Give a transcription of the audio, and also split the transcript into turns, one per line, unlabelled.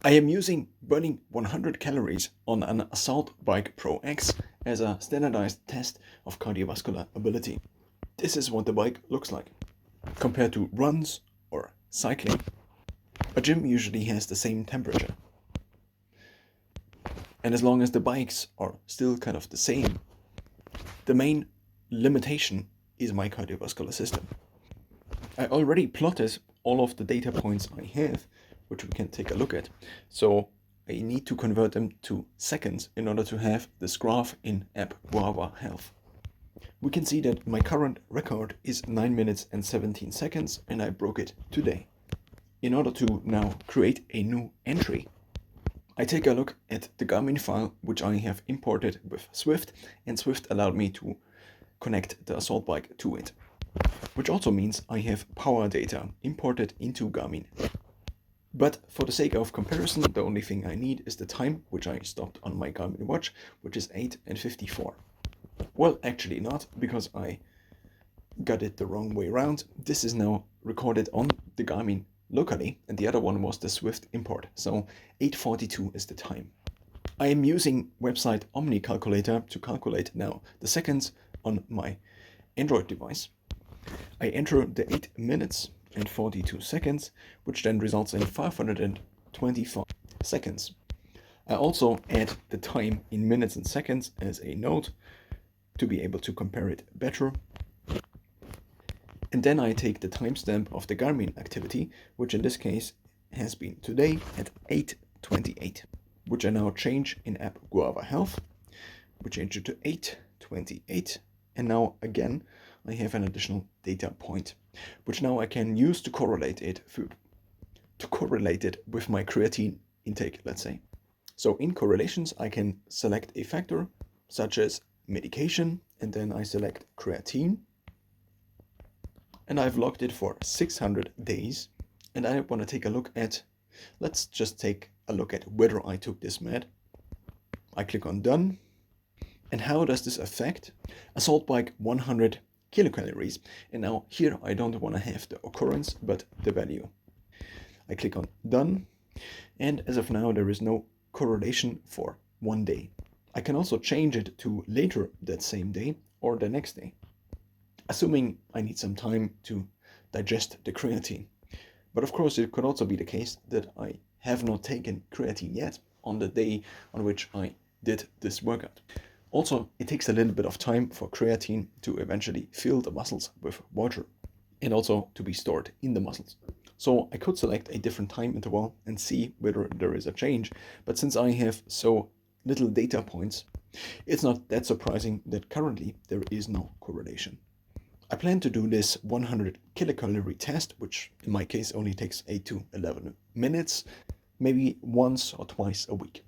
I am using burning 100 calories on an Assault Bike Pro X as a standardized test of cardiovascular ability. This is what the bike looks like. Compared to runs or cycling, a gym usually has the same temperature. And as long as the bikes are still kind of the same, the main limitation is my cardiovascular system. I already plotted all of the data points I have, which we can take a look at. So I need to convert them to seconds in order to have this graph in App Guava Health. We can see that my current record is 9 minutes and 17 seconds, and I broke it today. In order to now create a new entry, I take a look at the Garmin file which I have imported with Swift, and Swift allowed me to connect the Assault Bike to it, which also means I have power data imported into Garmin. But for the sake of comparison, the only thing I need is the time, which I stopped on my Garmin watch, which is 8:54. Well, actually not, because I got it the wrong way around. This is now recorded on the Garmin locally, and the other one was the Swift import, so 8:42 is the time. I am using website Omni Calculator to calculate now the seconds on my Android device. I enter the 8 minutes and 42 seconds, which then results in 525 seconds. I also add the time in minutes and seconds as a note to be able to compare it better. And then I take the timestamp of the Garmin activity, which in this case has been today at 8:28, which I now change in App Guava Health. We change it to 8:28, and now again I have an additional data point, which now I can use to correlate it with my creatine intake, let's say. So in correlations, I can select a factor such as medication, and then I select creatine, and I've logged it for 600 days. And I want to take a look at, let's just take a look at whether I took this med. I click on done. And how does this affect Assault Bike 100 kilocalories? And now here I don't want to have the occurrence, but the value. I click on done, and as of now there is no correlation for 1 day. I can also change it to later that same day or the next day, assuming I need some time to digest the creatine. But of course it could also be the case that I have not taken creatine yet on the day on which I did this workout. Also, it takes a little bit of time for creatine to eventually fill the muscles with water and also to be stored in the muscles. So I could select a different time interval and see whether there is a change, but since I have so little data points, it's not that surprising that currently there is no correlation. I plan to do this 100 kilocalorie test, which in my case only takes 8 to 11 minutes, maybe once or twice a week.